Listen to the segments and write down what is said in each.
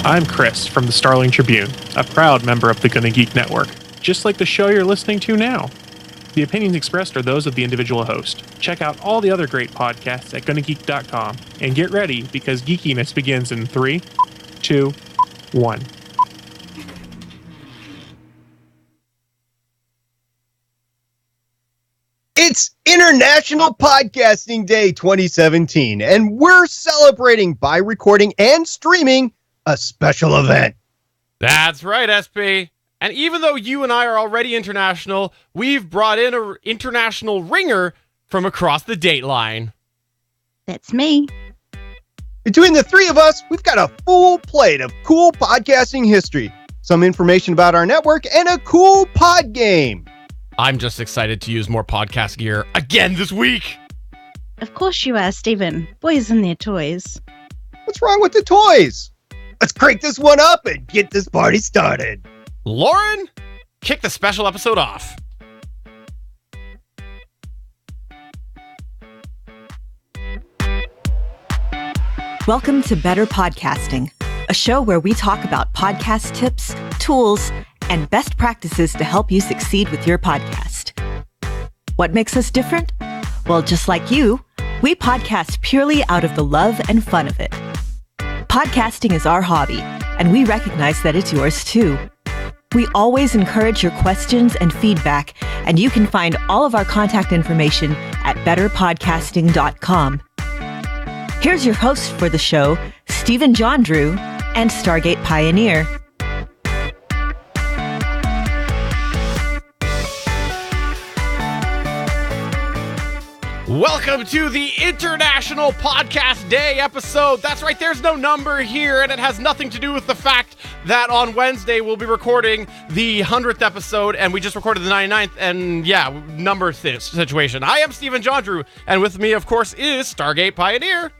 I'm Chris from the Starling Tribune, a proud member of the Gonna Geek Network, just like the show you're listening to now. The opinions expressed are those of the individual host. Check out all the other great podcasts at GonnaGeek.com, and get ready because geekiness begins in 3, 2, 1. It's International Podcasting Day 2017, and we're celebrating by recording and streaming a special event. That's right, SP. And even though you and I are already international, we've brought in an international ringer from across the date line. That's me. Between the three of us, we've got a full plate of cool podcasting history, some information about our network, and a cool pod game. I'm just excited to use more podcast gear again this week. Of course you are, Stephen. Boys and their toys. What's wrong with the toys? Let's crank this one up and get this party started. Lauren, kick the special episode off. Welcome to Better Podcasting, a show where we talk about podcast tips, tools, and best practices to help you succeed with your podcast. What makes us different? Well, just like you, we podcast purely out of the love and fun of it. Podcasting is our hobby, and we recognize that it's yours too. We always encourage your questions and feedback, and you can find all of our contact information at betterpodcasting.com. Here's your host for the show, Stephen John Drew and Stargate Pioneer. Welcome to the International Podcast Day episode. That's right, there's no number here, and it has nothing to do with the fact that on Wednesday we'll be recording the 100th episode, and we just recorded the 99th, and yeah, number situation. I am Stephen John Drew, and with me, of course, is Stargate Pioneer.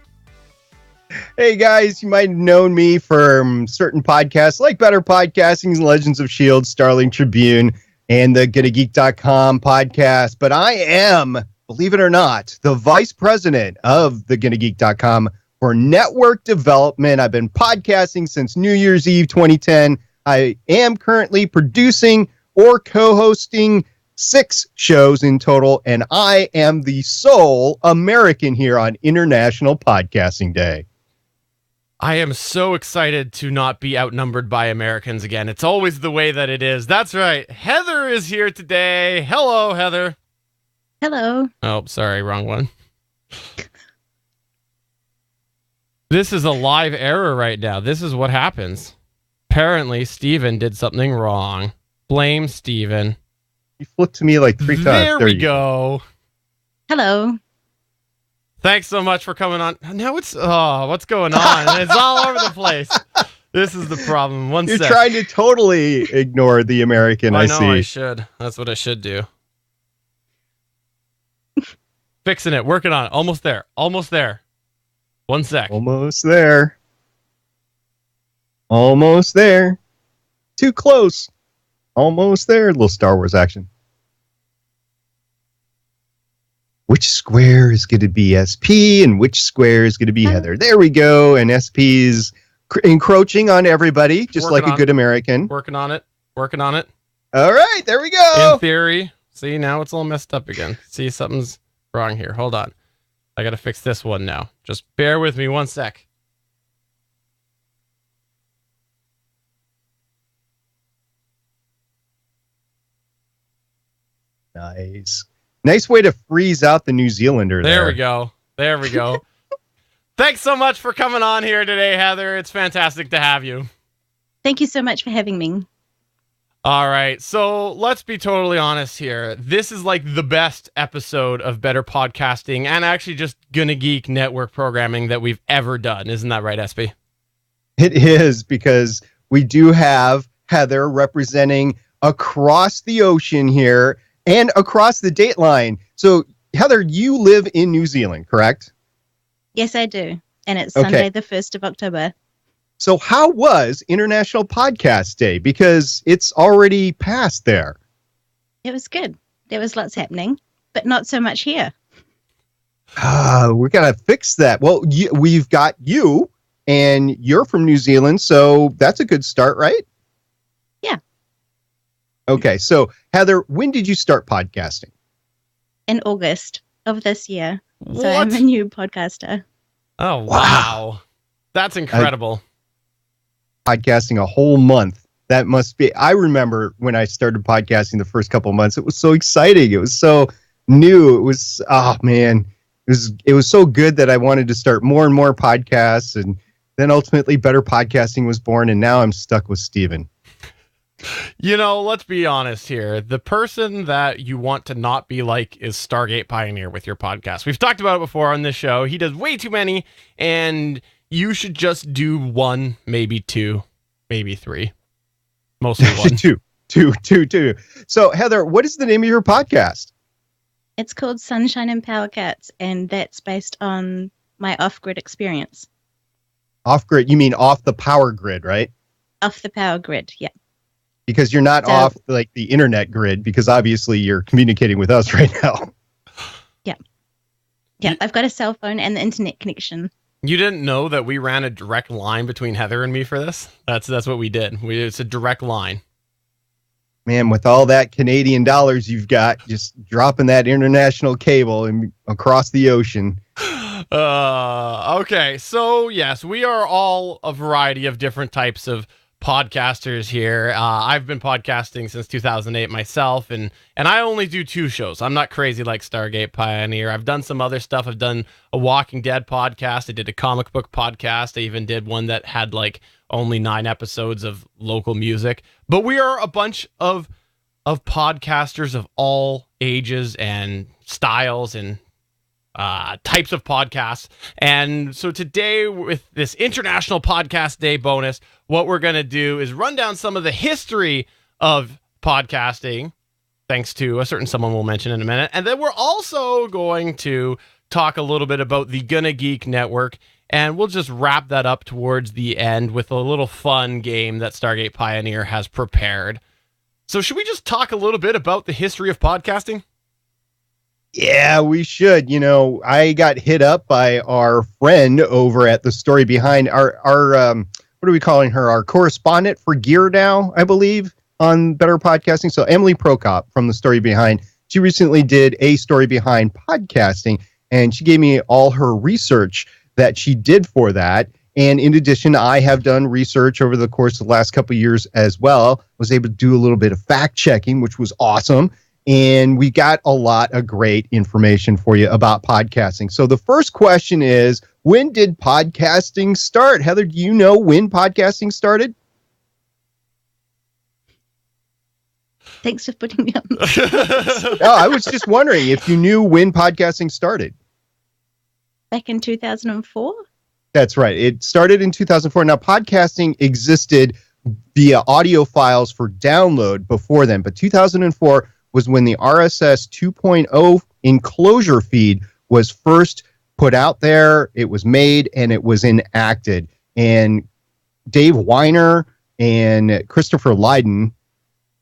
Hey guys, you might have known me from certain podcasts like Better Podcasting, Legends of S.H.I.E.L.D., Starling Tribune, and the GonnaGeek.com podcast, but I am, believe it or not, the vice president of the GonnaGeek.com for network development. I've been podcasting since New Year's Eve 2010. I am currently producing or co-hosting 6 shows in total, and I am the sole American here on International Podcasting Day. I am so excited to not be outnumbered by Americans again. It's always the way that it is. That's right. Heather is here today. Hello, Heather. Hello. Oh, sorry, wrong one. This is a live error right now. This is what happens. Apparently, Steven did something wrong. Blame Steven. You flipped to me like 3 times. There we go. Hello. Thanks so much for coming on. Now what's going on? It's all over the place. This is the problem. You're trying to totally ignore the American, I see. I know I should. That's what I should do. Fixing it. Working on it. Almost there. Almost there. 1 sec. Almost there. Almost there. Too close. Almost there. A little Star Wars action. Which square is going to be SP and which square is going to be Heather? There we go. And SP is encroaching on everybody, just like a good American. Working on it. Working on it. All right. There we go. In theory. See, now it's all messed up again. See, something's wrong here. Hold on. I got to fix this one now. Just bear with me 1 sec. Nice. Nice way to freeze out the New Zealander there. There we go. There we go. Thanks so much for coming on here today, Heather. It's fantastic to have you. Thank you so much for having me. All right. So let's be totally honest here. This is like the best episode of Better Podcasting and actually just Gonna Geek network programming that we've ever done. Isn't that right, SP? It is, because we do have Heather representing across the ocean here and across the date line. So, Heather, you live in New Zealand, correct? Yes, I do. And it's Sunday, the 1st of October. So how was International Podcast Day? Because it's already passed there. It was good. There was lots happening, but not so much here. We're going to fix that. Well, we've got you and you're from New Zealand, so that's a good start, right? Yeah. Okay, so Heather, when did you start podcasting? In August of this year. What? So I'm a new podcaster. Oh, wow. That's incredible. Podcasting a whole month. That must be, I remember when I started podcasting the first couple of months, it was so exciting. It was so new. It was, oh man, it was so good that I wanted to start more and more podcasts. And then ultimately Better Podcasting was born. And now I'm stuck with Steven. You know, let's be honest here. The person that you want to not be like is Stargate Pioneer with your podcast. We've talked about it before on this show. He does way too many, and you should just do one, maybe two, maybe three. Mostly one. Two. So, Heather, what is the name of your podcast? It's called Sunshine and Power Cats, and that's based on my off-grid experience. Off-grid, you mean off the power grid, right? Off the power grid, yeah. Because you're not off like the internet grid, because obviously you're communicating with us right now. Yeah, I've got a cell phone and the internet connection. You didn't know that we ran a direct line between Heather and me for this? That's what we did. It's a direct line. Man, with all that Canadian dollars you've got, just dropping that international cable and across the ocean. Okay, so yes, we are all a variety of different types of podcasters here. I've been podcasting since 2008 myself, and I only do 2 shows. I'm not crazy like Stargate Pioneer. I've done some other stuff. I've done a Walking Dead podcast. I did a comic book podcast. I even did one that had like only 9 episodes of local music. But we are a bunch of podcasters of all ages and styles and types of podcasts. And so today, with this International Podcast Day bonus, what we're going to do is run down some of the history of podcasting, thanks to a certain someone we'll mention in a minute. And then we're also going to talk a little bit about the Gonna Geek Network, and we'll just wrap that up towards the end with a little fun game that Stargate Pioneer has prepared. So should we just talk a little bit about the history of podcasting? Yeah, we should. You know, I got hit up by our friend over at the Story Behind, our what are we calling her? Our correspondent for Gear now, I believe, on Better Podcasting. So Emily Prokop from the Story Behind. She recently did a Story Behind podcasting, and she gave me all her research that she did for that. And in addition, I have done research over the course of the last couple of years as well. Was able to do a little bit of fact checking, which was awesome. And we got a lot of great information for you about podcasting. So the first question is, when did podcasting start? Heather, do you know when podcasting started? Thanks for putting me on. No, I was just wondering if you knew when podcasting started. Back in 2004? That's right. It started in 2004. Now, podcasting existed via audio files for download before then, but 2004 was when the RSS 2.0 enclosure feed was first put out there. It was made and it was enacted. And Dave Weiner and Christopher Lydon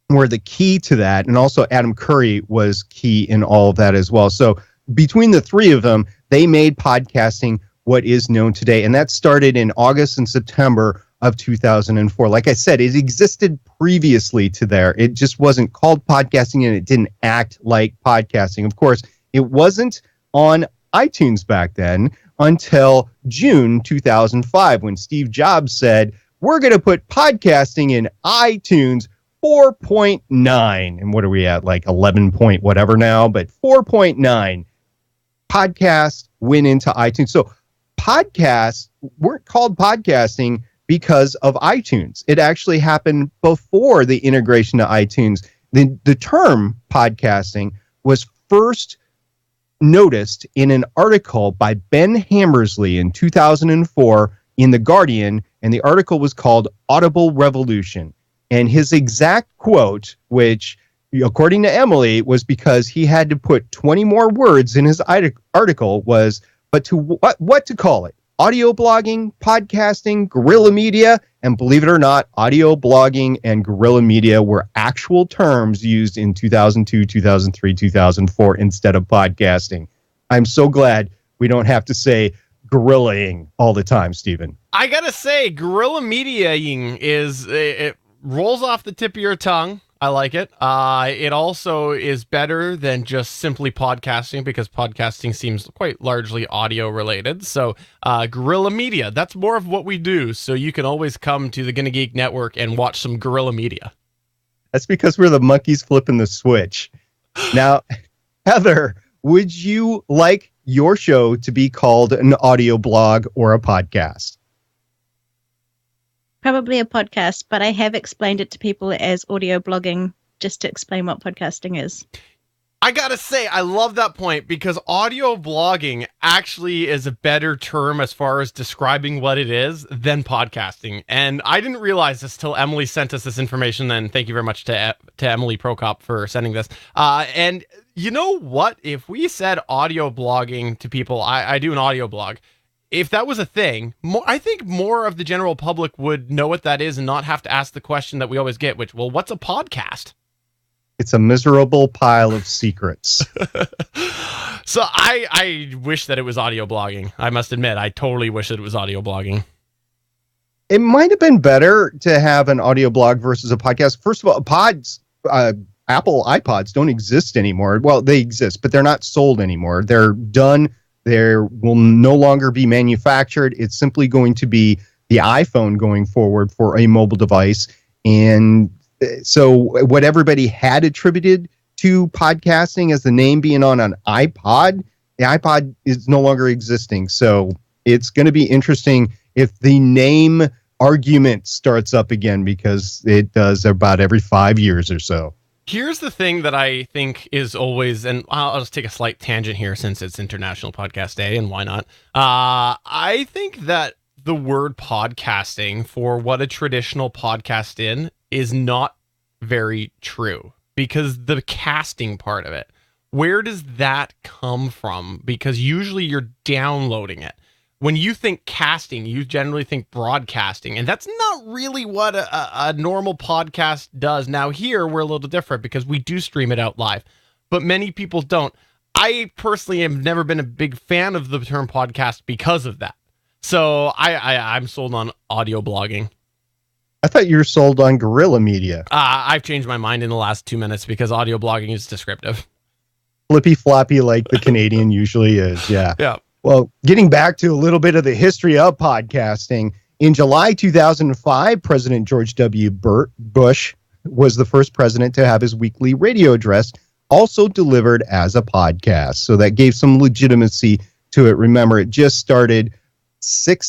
were the key to that. And also Adam Curry was key in all of that as well. So between the three of them, they made podcasting what is known today. And that started in August and September of 2004. Like I said, it existed previously to there. It just wasn't called podcasting and it didn't act like podcasting. Of course, it wasn't on iTunes back then until June 2005 when Steve Jobs said, we're going to put podcasting in iTunes 4.9. And what are we at? Like 11 point whatever now, but 4.9. Podcast went into iTunes. So podcasts weren't called podcasting because of iTunes. It actually happened before the integration to iTunes. The term podcasting was first noticed in an article by Ben Hammersley in 2004 in The Guardian, and the article was called Audible Revolution. And his exact quote, which, according to Emily, was because he had to put 20 more words in his article, was, but to what to call it? Audio blogging, podcasting, guerrilla media, and believe it or not, audio blogging and guerrilla media were actual terms used in 2002, 2003, 2004 instead of podcasting. I'm so glad we don't have to say guerrillaing all the time, Stephen? I gotta say, guerrilla mediaing it rolls off the tip of your tongue. I like it. It also is better than just simply podcasting, because podcasting seems quite largely audio related. So guerrilla media, that's more of what we do. So you can always come to the Gonna Geek Network and watch some guerrilla media. That's because we're the monkeys flipping the switch. Now, Heather, would you like your show to be called an audio blog or a podcast? Probably a podcast, but I have explained it to people as audio blogging just to explain what podcasting is. I gotta say, I love that point, because audio blogging actually is a better term as far as describing what it is than podcasting. And I didn't realize this till Emily sent us this information. And thank you very much to Emily Prokop for sending this. And you know what? If we said audio blogging to people, I do an audio blog. If that was a thing, I think more of the general public would know what that is and not have to ask the question that we always get, which, well, what's a podcast? It's a miserable pile of secrets. So I wish that it was audio blogging. I must admit, I totally wish that it was audio blogging. It might have been better to have an audio blog versus a podcast. First of all, Apple iPods don't exist anymore. Well, they exist, but they're not sold anymore. They're done. They will no longer be manufactured. It's simply going to be the iPhone going forward for a mobile device. And so what everybody had attributed to podcasting as the name being on an iPod, the iPod is no longer existing. So it's going to be interesting if the name argument starts up again, because it does about every 5 years or so. Here's the thing that I think is always, and I'll just take a slight tangent here since it's International Podcast Day, and why not? I think that the word podcasting for what a traditional podcast is not very true, because the casting part of it, where does that come from? Because usually you're downloading it. When you think casting, you generally think broadcasting, and that's not really what a normal podcast does. Now here, we're a little different because we do stream it out live, but many people don't. I personally have never been a big fan of the term podcast because of that. So I'm sold on audio blogging. I thought you were sold on guerrilla media. I've changed my mind in the last 2 minutes because audio blogging is descriptive. Flippy floppy like the Canadian usually is, yeah. Yeah. Well, getting back to a little bit of the history of podcasting, in July 2005, President George W. Bush was the first president to have his weekly radio address also delivered as a podcast. So that gave some legitimacy to it. Remember, it just started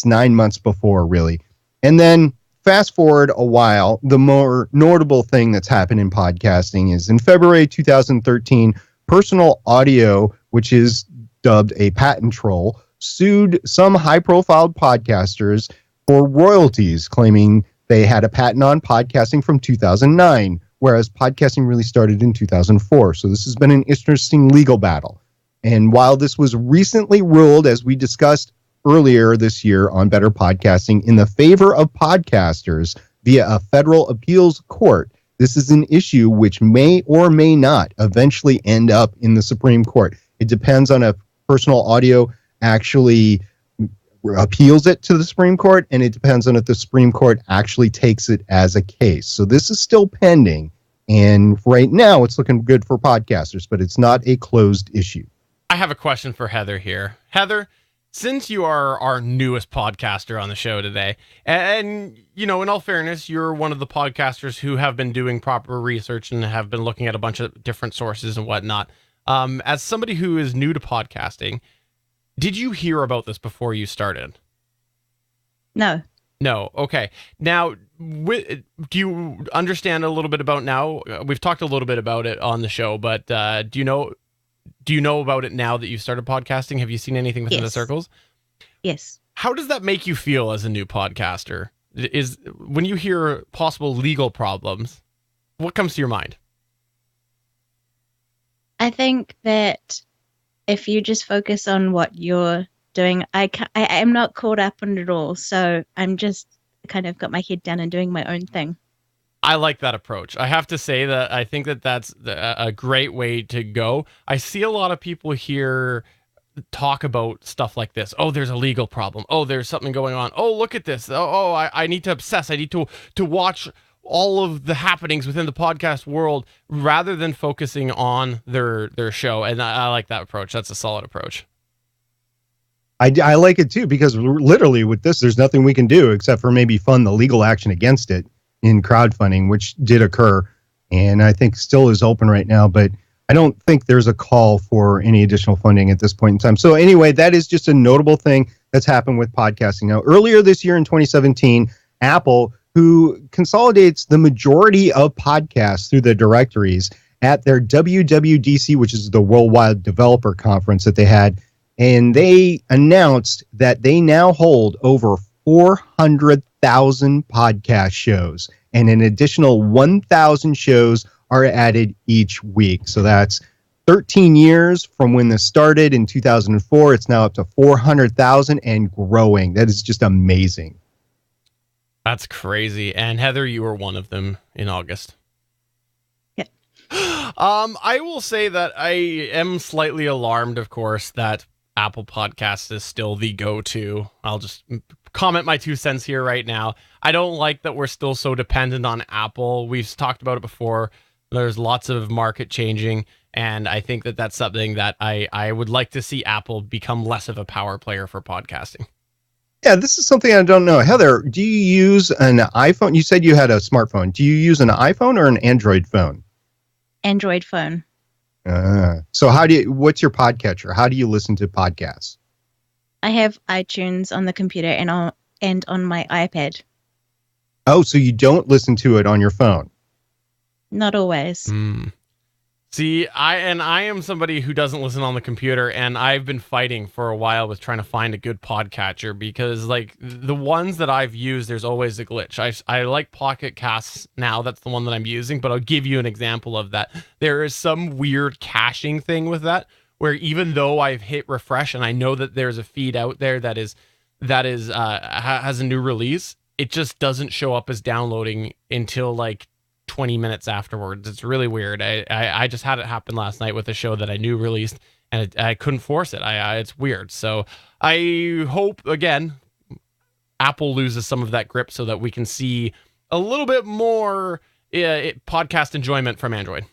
9 months before, really. And then fast forward a while, the more notable thing that's happened in podcasting is in February 2013, Personal Audio, which is dubbed a patent troll, sued some high-profile podcasters for royalties, claiming they had a patent on podcasting from 2009, whereas podcasting really started in 2004. So this has been an interesting legal battle. And while this was recently ruled, as we discussed earlier this year on Better Podcasting, in the favor of podcasters via a federal appeals court, this is an issue which may or may not eventually end up in the Supreme Court. It depends on if Personal Audio actually appeals it to the Supreme Court, and it depends on if the Supreme Court actually takes it as a case. So this is still pending, and right now it's looking good for podcasters, but it's not a closed issue. I have a question for Heather here. Heather, since you are our newest podcaster on the show today, and, you know, in all fairness, you're one of the podcasters who have been doing proper research and have been looking at a bunch of different sources and whatnot. As somebody who is new to podcasting, did you hear about this before you started? No. No. Okay. Now, do you understand a little bit about now? We've talked a little bit about it on the show, but do you know about it now that you've started podcasting? Have you seen anything within the circles? Yes. How does that make you feel as a new podcaster? Is when you hear possible legal problems, what comes to your mind? I think that if you just focus on what you're doing, I am not caught up on it all. So I'm just kind of got my head down and doing my own thing. I like that approach. I have to say that I think that that's a great way to go. I see a lot of people here talk about stuff like this. Oh, there's a legal problem. Oh, there's something going on. Oh, look at this. I need to obsess. I need to watch all of the happenings within the podcast world rather than focusing on their show. And I like that approach. That's a solid approach. I like it too, because literally with this, there's nothing we can do except for maybe fund the legal action against it in crowdfunding, which did occur and I think still is open right now. But I don't think there's a call for any additional funding at this point in time. So anyway, that is just a notable thing that's happened with podcasting. Now, earlier this year in 2017, Apple, who consolidates the majority of podcasts through the directories at their WWDC, which is the Worldwide Developer Conference that they had, and they announced that they now hold over 400,000 podcast shows, and an additional 1,000 shows are added each week. So that's 13 years from when this started in 2004. It's now up to 400,000 and growing. That is just amazing. That's crazy. And Heather, you were one of them in August. Yeah. I will say that I am slightly alarmed, of course, that Apple Podcasts is still the go-to. I'll just comment my 2 cents here right now. I don't like that we're still so dependent on Apple. We've talked about it before. There's lots of market changing, and I think that that's something that I would like to see Apple become less of a power player for podcasting. Yeah, this is something I don't know. Heather, do you use an iPhone? You said you had a smartphone. Do you use an iPhone or an Android phone? Android phone. So what's your podcatcher? How do you listen to podcasts? I have iTunes on the computer and on my iPad. Oh, so you don't listen to it on your phone? Not always. See, I am somebody who doesn't listen on the computer, and I've been fighting for a while with trying to find a good podcatcher, because like the ones that I've used, there's always a glitch. I like Pocket Casts now. That's the one that I'm using, but I'll give you an example of that. There is some weird caching thing with that, where even though I've hit refresh and I know that there's a feed out there that has a new release, it just doesn't show up as downloading until like 20 minutes afterwards. It's really weird. I just had it happen last night with a show that I knew released, and I couldn't force it. It's weird. So I hope, again, Apple loses some of that grip so that we can see a little bit more podcast enjoyment from Android.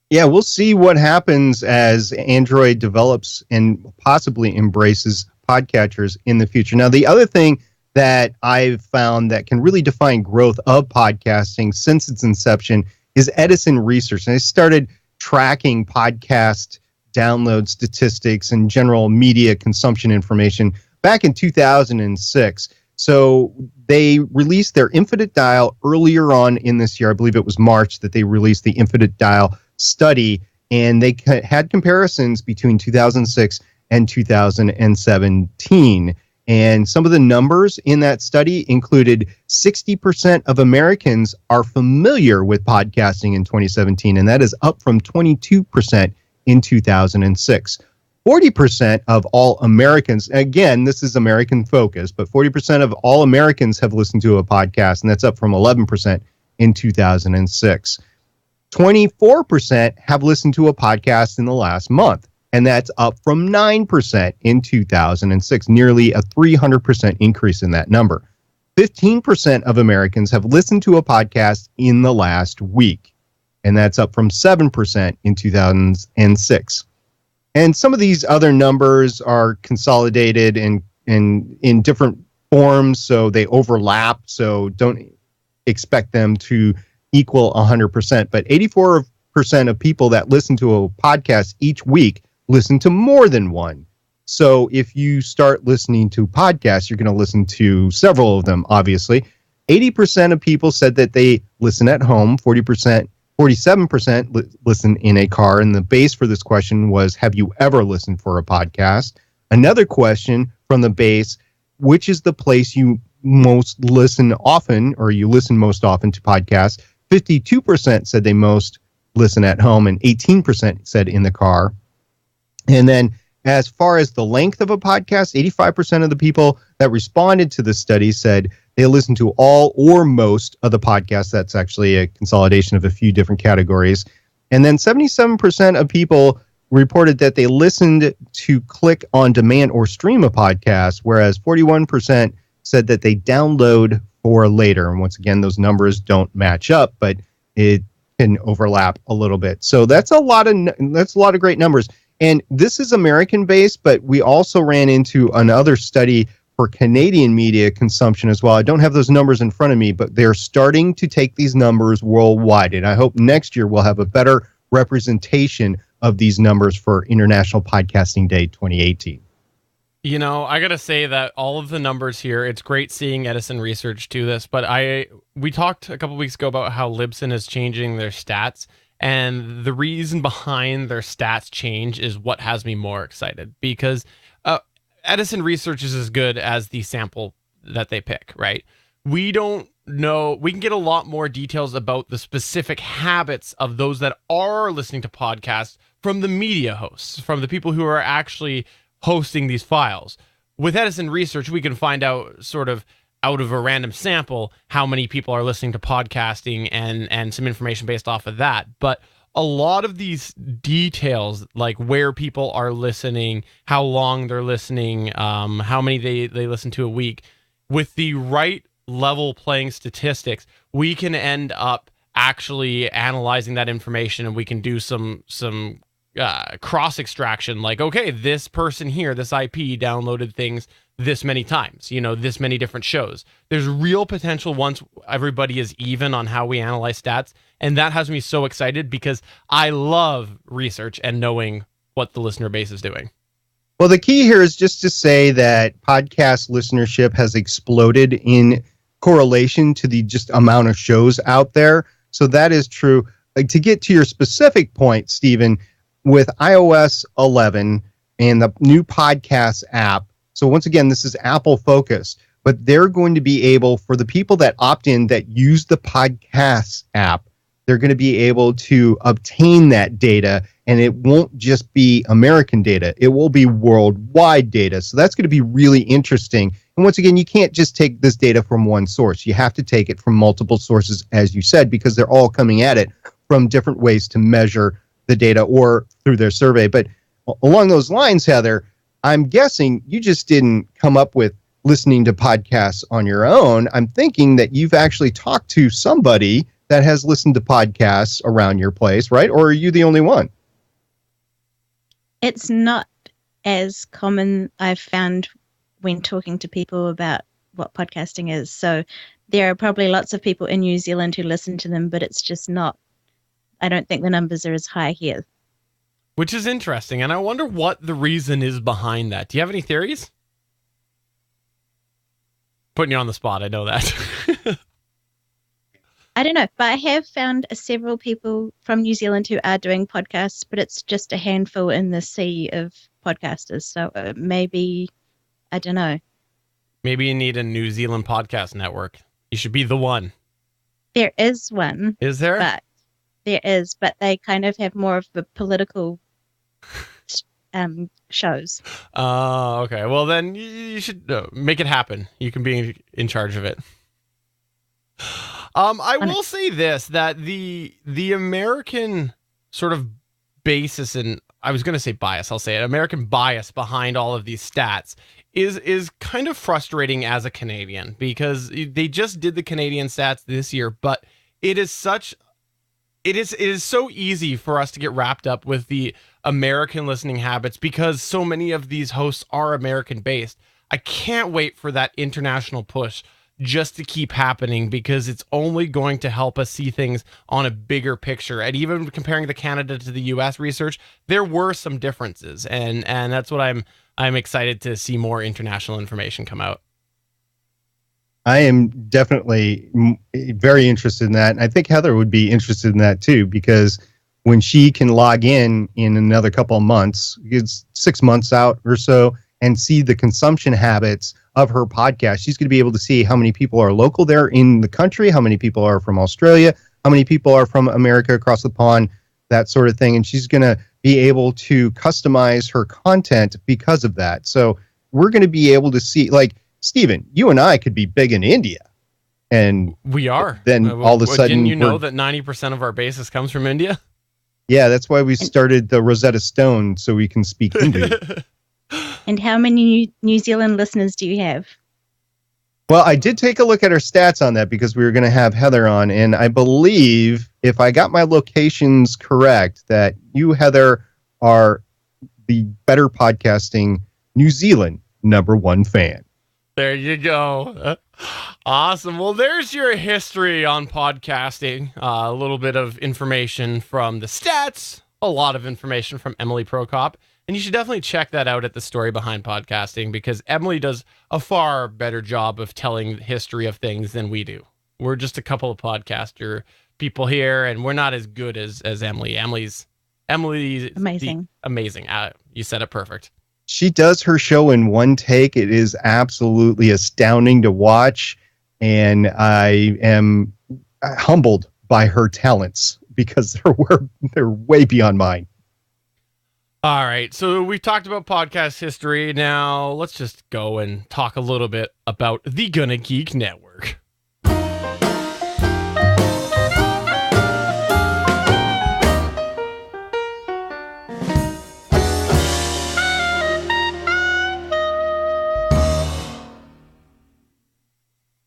Yeah, we'll see what happens as Android develops and possibly embraces podcatchers in the future. Now, the other thing that I've found that can really define growth of podcasting since its inception is Edison Research. And I started tracking podcast download statistics and general media consumption information back in 2006. So they released their Infinite Dial earlier on in this year. I believe it was March that they released the Infinite Dial study, and they had comparisons between 2006 and 2017. And some of the numbers in that study included 60% of Americans are familiar with podcasting in 2017, and that is up from 22% in 2006. 40% of all Americans, again, this is American focus, but 40% of all Americans have listened to a podcast, and that's up from 11% in 2006. 24% have listened to a podcast in the last month, and that's up from 9% in 2006, nearly a 300% increase in that number. 15% of Americans have listened to a podcast in the last week, and that's up from 7% in 2006. And some of these other numbers are consolidated in different forms, so they overlap, so don't expect them to equal 100%. But 84% of people that listen to a podcast each week listen to more than one. So if you start listening to podcasts, you're going to listen to several of them, obviously. 80% of people said that they listen at home. 47% listen in a car. And the base for this question was, have you ever listened for a podcast? Another question from the base, which is the place you most listen often, or you listen most often to podcasts? 52% said they most listen at home, and 18% said in the car. And then as far as the length of a podcast, 85% of the people that responded to the study said they listen to all or most of the podcasts. That's actually a consolidation of a few different categories. And then 77% of people reported that they listened to click on demand or stream a podcast, whereas 41% said that they download for later. And once again, those numbers don't match up, but it can overlap a little bit. So that's a lot of great numbers. And this is American based, but we also ran into another study for Canadian media consumption as well. I don't have those numbers in front of me, but they're starting to take these numbers worldwide. And I hope next year we'll have a better representation of these numbers for International Podcasting Day 2018. You know, I got to say that all of the numbers here, it's great seeing Edison Research do this, but we talked a couple weeks ago about how Libsyn is changing their stats, and the reason behind their stats change is what has me more excited, because Edison Research is as good as the sample that they pick, right? We don't know. We can get a lot more details about the specific habits of those that are listening to podcasts from the media hosts, from the people who are actually hosting these files. With Edison Research, we can find out sort of out of a random sample how many people are listening to podcasting and some information based off of that. But a lot of these details, like where people are listening, how long they're listening, how many they listen to a week, with the right level playing statistics, we can end up actually analyzing that information, and we can do some cross extraction. Like, okay, this person here, this IP downloaded things this many times, this many different shows. There's real potential once everybody is even on how we analyze stats. And that has me so excited because I love research and knowing what the listener base is doing. Well, the key here is just to say that podcast listenership has exploded in correlation to the just amount of shows out there. So that is true. Like, to get to your specific point, Stephen, with iOS 11 and the new podcast app. So once again, this is Apple focused, but they're going to be able, for the people that opt in that use the podcast app, they're going to be able to obtain that data, and it won't just be American data. It will be worldwide data. So that's going to be really interesting. And once again, you can't just take this data from one source. You have to take it from multiple sources, as you said, because they're all coming at it from different ways to measure the data or through their survey. But along those lines, Heather, I'm guessing you just didn't come up with listening to podcasts on your own. I'm thinking that you've actually talked to somebody that has listened to podcasts around your place, right? Or are you the only one? It's not as common, I've found, when talking to people about what podcasting is. So there are probably lots of people in New Zealand who listen to them, but it's just not, I don't think the numbers are as high here. Which is interesting, and I wonder what the reason is behind that. Do you have any theories? Putting you on the spot, I know that. I don't know, but I have found several people from New Zealand who are doing podcasts, but it's just a handful in the sea of podcasters. So maybe, I don't know. Maybe you need a New Zealand podcast network. You should be the one. There is one. Is there? But there is, but they kind of have more of the political shows. Oh, okay. Well, then you should make it happen. You can be in charge of it. I will say this, that the American sort of basis, and I was going to say bias, I'll say it, American bias behind all of these stats is kind of frustrating as a Canadian, because they just did the Canadian stats this year, but it is so easy for us to get wrapped up with the American listening habits because so many of these hosts are American based. I can't wait for that international push just to keep happening, because it's only going to help us see things on a bigger picture. And even comparing the Canada to the US research, there were some differences, and that's what I'm excited to see more international information come out. I am definitely very interested in that. And I think Heather would be interested in that too, because when she can log in another couple of months, it's 6 months out or so, and see the consumption habits of her podcast, she's going to be able to see how many people are local there in the country, how many people are from Australia, how many people are from America across the pond, that sort of thing. And she's going to be able to customize her content because of that. So we're going to be able to see, like, Stephen, you and I could be big in India. And we are. Then all of a sudden, didn't you know that 90% of our basis comes from India? Yeah, that's why we started the Rosetta Stone, so we can speak Hindu. And how many New Zealand listeners do you have? Well, I did take a look at our stats on that because we were going to have Heather on, and I believe, if I got my locations correct, that you, Heather, are the Better Podcasting New Zealand #1 fan. There you go. Awesome. Well, there's your history on podcasting. A little bit of information from the stats, a lot of information from Emily Prokop. And you should definitely check that out at the Story Behind Podcasting, because Emily does a far better job of telling the history of things than we do. We're just a couple of podcaster people here, and we're not as good as Emily. Emily's Amazing. Amazing. You said it perfect. She does her show in one take. It is absolutely astounding to watch, and I am humbled by her talents because they're way beyond mine. All right, so we've talked about podcast history. Now let's just go and talk a little bit about the Gonna Geek Network.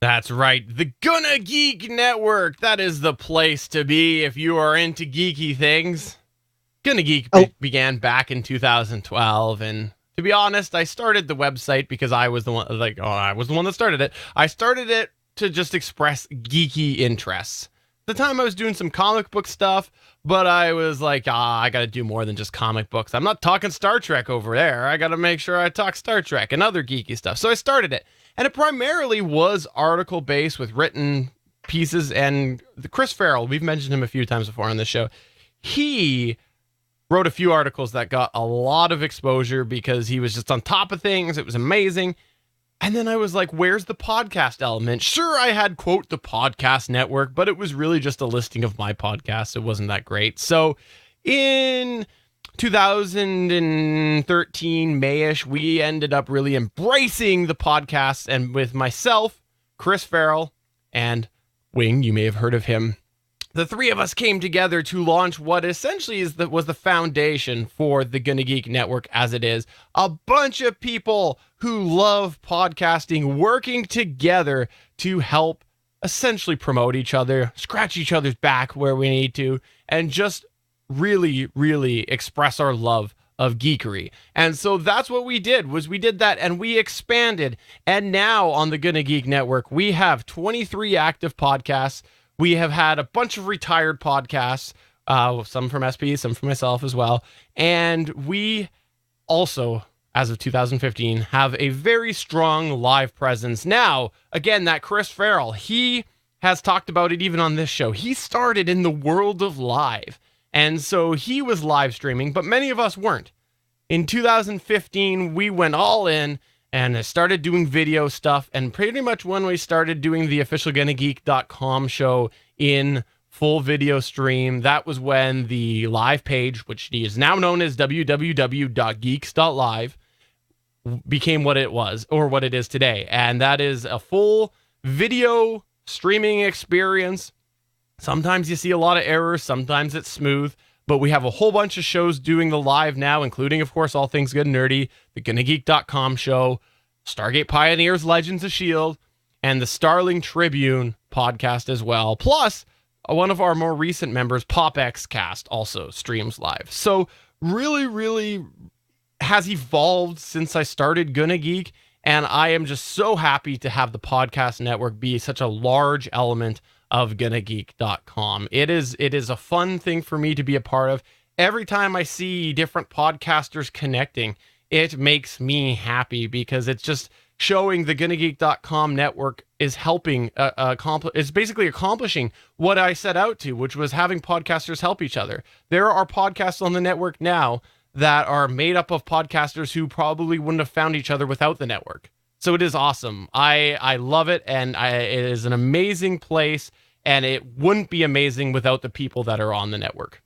That's right, the Gonna Geek Network. That is the place to be if you are into geeky things. Gonna Geek began back in 2012, and to be honest, I started the website because I was the one that started it. I started it to just express geeky interests. At the time I was doing some comic book stuff, but I was like, I gotta do more than just comic books. I'm not talking Star Trek over there. I gotta make sure I talk Star Trek and other geeky stuff. So I started it, and it primarily was article based with written pieces. And Chris Farrell, we've mentioned him a few times before on this show. He wrote a few articles that got a lot of exposure because he was just on top of things. It was amazing. And then I was like, where's the podcast element? Sure, I had, quote, the podcast network, but it was really just a listing of my podcasts. It wasn't that great. So in 2013, May-ish, we ended up really embracing the podcast. And with myself, Chris Farrell, and Wing, you may have heard of him, the three of us came together to launch what essentially was the foundation for the Gonna Geek Network as it is. A bunch of people who love podcasting working together to help essentially promote each other, scratch each other's back where we need to, and just really, really express our love of geekery. And so that's what we did, we did that, and we expanded. And now on the Gonna Geek Network, we have 23 active podcasts. We have had a bunch of retired podcasts, some from SP, some from myself as well. And we also, as of 2015, have a very strong live presence. Now, again, that Chris Farrell, he has talked about it even on this show. He started in the world of live. And so he was live streaming, but many of us weren't. In 2015, we went all in and started doing video stuff. And pretty much when we started doing the official GonnaGeek.com show in full video stream, that was when the live page, which is now known as www.geeks.live, became what it was, or what it is today. And that is a full video streaming experience. Sometimes you see a lot of errors, sometimes it's smooth, but we have a whole bunch of shows doing the live now, including, of course, All Things Good and Nerdy, the GonnaGeek.com show, Stargate Pioneers, Legends of S.H.I.E.L.D., and the Starling Tribune podcast as well. Plus, one of our more recent members, PopXcast, also streams live. So really, really has evolved since I started Gonna Geek, and I am just so happy to have the podcast network be such a large element of GonnaGeek.com. It is a fun thing for me to be a part of. Every time I see different podcasters connecting, it makes me happy because it's just showing the GonnaGeek.com network is helping is basically accomplishing what I set out to, which was having podcasters help each other. There are podcasts on the network now that are made up of podcasters who probably wouldn't have found each other without the network. So it is awesome. I love it, and it is an amazing place, and it wouldn't be amazing without the people that are on the network.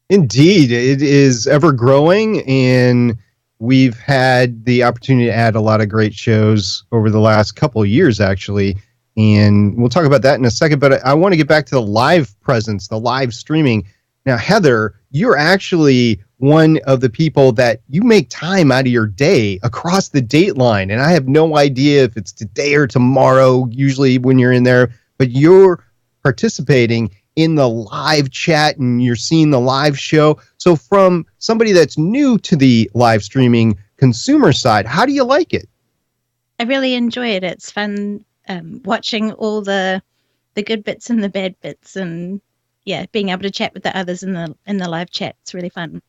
Indeed, it is ever growing, and we've had the opportunity to add a lot of great shows over the last couple of years, actually, and we'll talk about that in a second, but I want to get back to the live presence, the live streaming. Now, Heather, you're actually one of the people that you make time out of your day across the dateline. And I have no idea if it's today or tomorrow, usually when you're in there, but you're participating in the live chat and you're seeing the live show. So from somebody that's new to the live streaming consumer side, how do you like it? I really enjoy it. It's fun watching all the good bits and the bad bits, and being able to chat with the others in the live chat. It's really fun.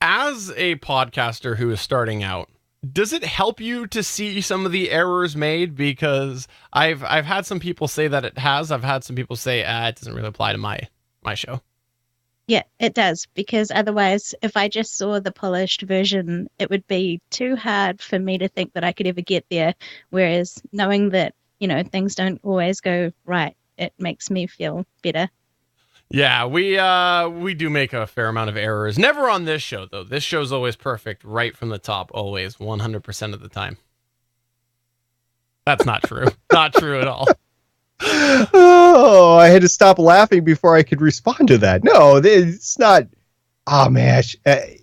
As a podcaster who is starting out, does it help you to see some of the errors made? Because I've had some people say that it has. I've had some people say it doesn't really apply to my show. Yeah, it does, because otherwise, if I just saw the polished version, it would be too hard for me to think that I could ever get there. Whereas knowing that, things don't always go right, it makes me feel better. Yeah, we do make a fair amount of errors. Never on this show, though. This show's always perfect right from the top, always, 100% of the time. That's not true. Not true at all. Oh, I had to stop laughing before I could respond to that. No, it's not. Oh, man,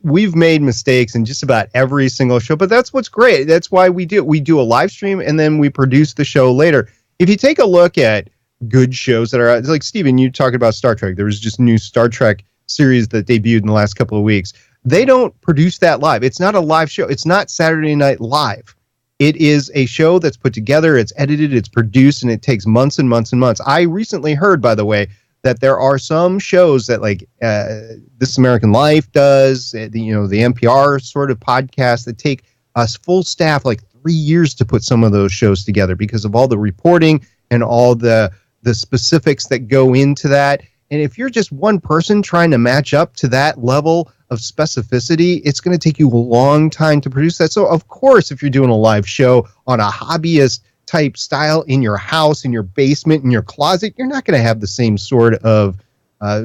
we've made mistakes in just about every single show, but that's what's great. That's why we do. We do a live stream and then we produce the show later. If you take a look at good shows that are like Steven, you talking about Star Trek. There was just a new Star Trek series that debuted in the last couple of weeks. They don't produce that live. It's not a live show. It's not Saturday Night Live. It is a show that's put together, it's edited, it's produced, and it takes months and months and months. I recently heard, by the way, that there are some shows that like This American Life does, the NPR sort of podcast that take us full staff like 3 years to put some of those shows together because of all the reporting and all the specifics that go into that. And if you're just one person trying to match up to that level of specificity, it's going to take you a long time to produce that. So, of course, if you're doing a live show on a hobbyist type style in your house, in your basement, in your closet, you're not going to have the same sort of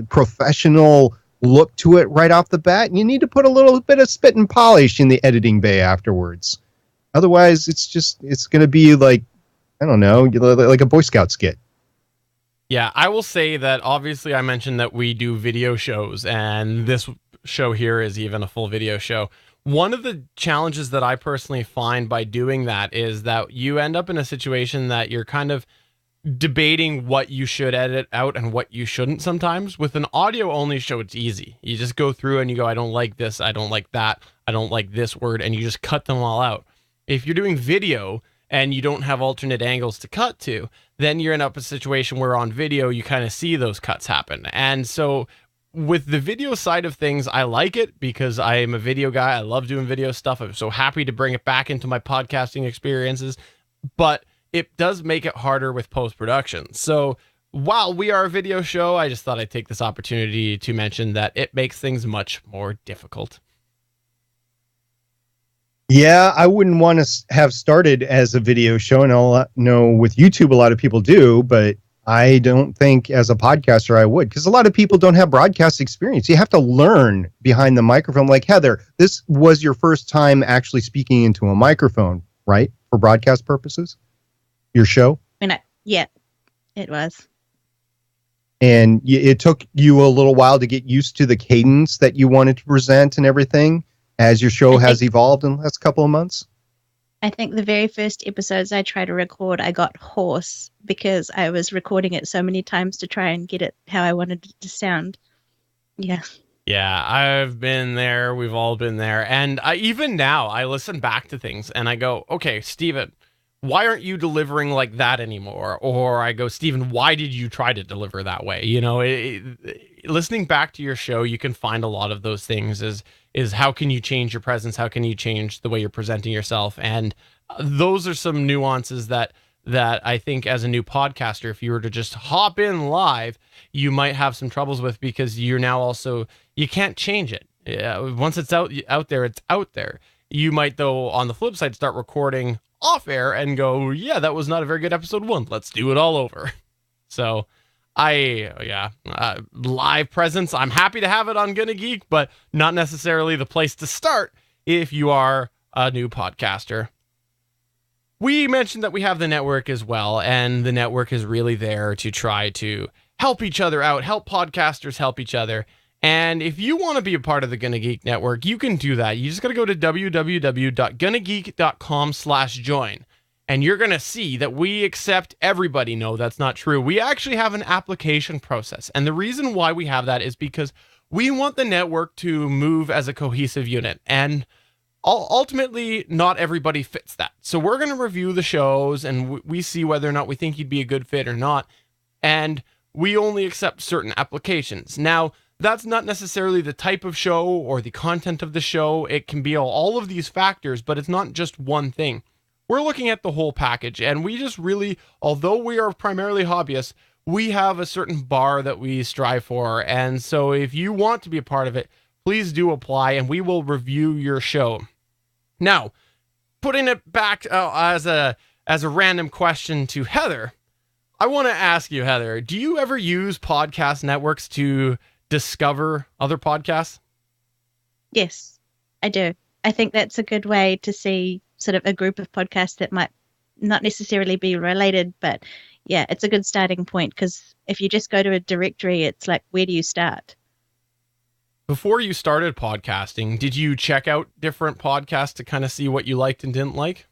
professional look to it right off the bat. And you need to put a little bit of spit and polish in the editing bay afterwards. Otherwise, it's going to be like, I don't know, like a Boy Scout skit. Yeah, I will say that obviously I mentioned that we do video shows, and this show here is even a full video show. One of the challenges that I personally find by doing that is that you end up in a situation that you're kind of debating what you should edit out and what you shouldn't sometimes. With an audio-only show, it's easy. You just go through and you go, I don't like this, I don't like that, I don't like this word, and you just cut them all out. If you're doing video and you don't have alternate angles to cut to, then you're in a situation where on video you kind of see those cuts happen. And so with the video side of things, I like it because I am a video guy. I love doing video stuff. I'm so happy to bring it back into my podcasting experiences, but it does make it harder with post-production. So while we are a video show, I just thought I'd take this opportunity to mention that it makes things much more difficult. Yeah, I wouldn't want to have started as a video show, and I'll know with YouTube a lot of people do, but I don't think as a podcaster I would, because a lot of people don't have broadcast experience. You have to learn behind the microphone. Like Heather, this was your first time actually speaking into a microphone, right? For broadcast purposes? Your show? Yeah, it was. And it took you a little while to get used to the cadence that you wanted to present and everything as your show has evolved in the last couple of months? I think the very first episodes I tried to record, I got hoarse because I was recording it so many times to try and get it how I wanted it to sound. Yeah. Yeah, I've been there. We've all been there. And even now, I listen back to things and I go, okay, Steven, why aren't you delivering like that anymore? Or I go, Steven, why did you try to deliver that way? You know, listening back to your show, you can find a lot of those things is how can you change your presence? How can you change the way you're presenting yourself? And those are some nuances that I think as a new podcaster, if you were to just hop in live, you might have some troubles with, because you're now also, you can't change it. Once it's out there, it's out there. You might, though, on the flip side, start recording off air and go, yeah, that was not a very good episode 1. Let's do it all over. So live presence, I'm happy to have it on Gonna Geek, but not necessarily the place to start if you are a new podcaster. We mentioned that we have the network as well, and the network is really there to try to help each other out, help podcasters help each other. And if you want to be a part of the Gonna Geek Network, you can do that. You just got to go to www.gonnageek.com/join. And you're going to see that we accept everybody. No, that's not true. We actually have an application process. And the reason why we have that is because we want the network to move as a cohesive unit. And ultimately, not everybody fits that. So we're going to review the shows and we see whether or not we think you'd be a good fit or not. And we only accept certain applications. Now, that's not necessarily the type of show or the content of the show. It can be all of these factors, but it's not just one thing. We're looking at the whole package, and we just really, although we are primarily hobbyists, we have a certain bar that we strive for. And so if you want to be a part of it, please do apply, and we will review your show. Now, putting it back as a random question to Heather, I want to ask you, Heather, do you ever use podcast networks to discover other podcasts? Yes, I do. I think that's a good way to see sort of a group of podcasts that might not necessarily be related, but yeah, it's a good starting point, because if you just go to a directory, it's like, where do you start? Before you started podcasting, did you check out different podcasts to kind of see what you liked and didn't like?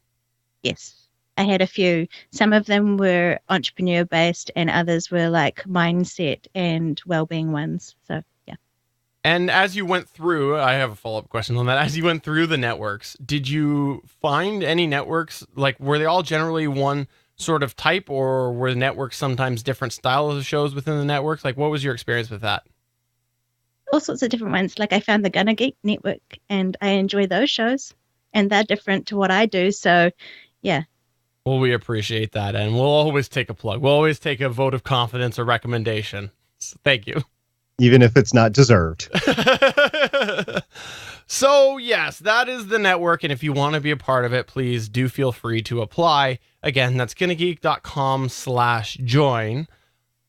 Yes, I had a few. Some of them were entrepreneur based and others were like mindset and well-being ones. So yeah. And as you went through, I have a follow-up question on that. As you went through the networks, did you find any networks, like were they all generally one sort of type, or were the networks sometimes different styles of shows within the networks? Like what was your experience with that? All sorts of different ones. Like I found the Gonna Geek Network and I enjoy those shows and they're different to what I do. So yeah. Well, we appreciate that. And we'll always take a plug. We'll always take a vote of confidence or recommendation. So thank you. Even if it's not deserved. So yes, that is the network. And if you want to be a part of it, please do feel free to apply. Again, that's gonnageek.com/join.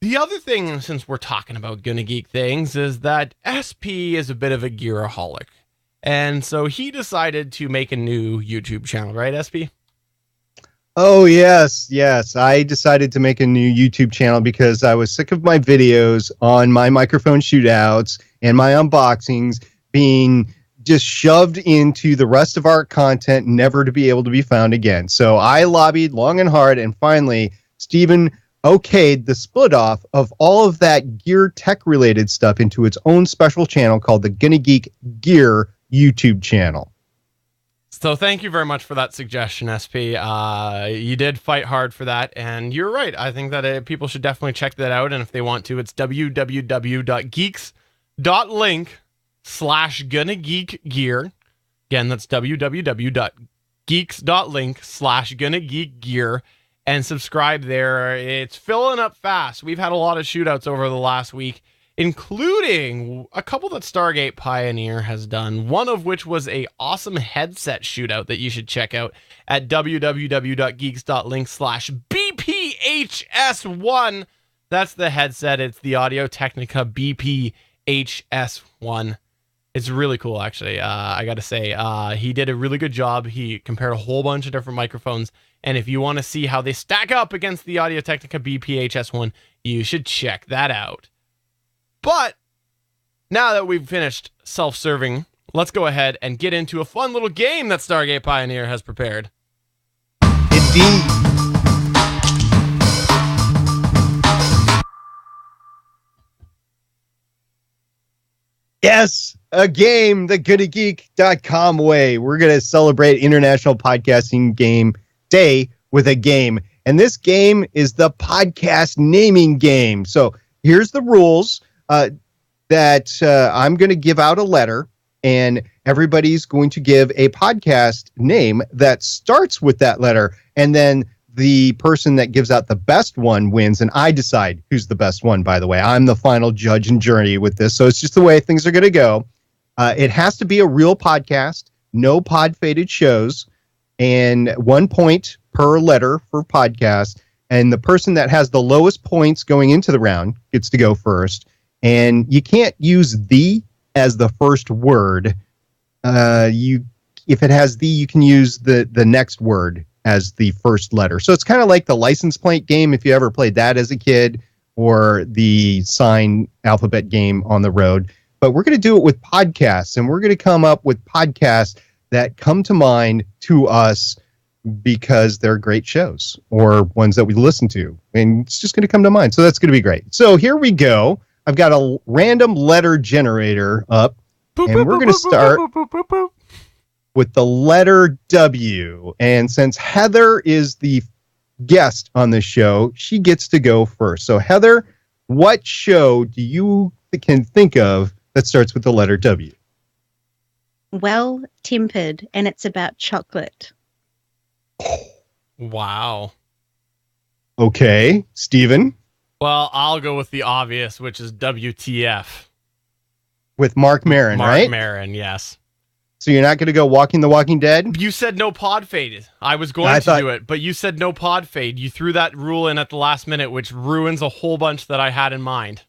The other thing, since we're talking about Gonna Geek things, is that SP is a bit of a gearaholic. And so he decided to make a new YouTube channel, right, SP? Oh, yes. I decided to make a new YouTube channel because I was sick of my videos on my microphone shootouts and my unboxings being just shoved into the rest of our content, never to be able to be found again. So I lobbied long and hard, and finally, Stephen okayed the split off of all of that gear tech related stuff into its own special channel called the Gonna Geek Gear YouTube channel. So thank you very much for that suggestion, SP. You did fight hard for that, and you're right. I think that people should definitely check that out, and if they want to, it's www.geeks.link/GonnaGeekGear. Again, that's www.geeks.link/GonnaGeekGear, and subscribe there. It's filling up fast. We've had a lot of shootouts over the last week, including a couple that Stargate Pioneer has done, one of which was a awesome headset shootout that you should check out at www.geeks.link/BPHS1. That's the headset. It's the Audio-Technica BPHS1. It's really cool, actually. I got to say, he did a really good job. He compared a whole bunch of different microphones, and if you want to see how they stack up against the Audio-Technica BPHS1, you should check that out. But now that we've finished self-serving, let's go ahead and get into a fun little game that Stargate Pioneer has prepared. Indeed. Yes, a game the GonnaGeek.com way. We're going to celebrate International Podcasting Game Day with a game. And this game is the podcast naming game. So here's the rules. That I'm going to give out a letter, and everybody's going to give a podcast name that starts with that letter, and then the person that gives out the best one wins, and I decide who's the best one, by the way. I'm the final judge and jury with this, so it's just the way things are going to go. It has to be a real podcast, no pod-faded shows, and 1 point per letter for podcast, and the person that has the lowest points going into the round gets to go first. And you can't use the as the first word. If it has the, you can use the next word as the first letter. So it's kind of like the license plate game, if you ever played that as a kid, or the sign alphabet game on the road. but we're going to do it with podcasts, and we're going to come up with podcasts that come to mind to us because they're great shows or ones that we listen to, and it's just going to come to mind. So that's going to be great. So here we go. I've got a random letter generator up, and we're going to start with the letter W. And since Heather is the guest on this show, she gets to go first. So Heather, what show do you can think of that starts with the letter W? Well Tempered, and it's about chocolate. Wow. Okay, Steven? Well, I'll go with the obvious, which is WTF. With Mark Maron, right? Mark Maron, yes. So you're not going to go Walking the Walking Dead? You said no pod fade. I was going to do it, but you said no pod fade. You threw that rule in at the last minute, which ruins a whole bunch that I had in mind.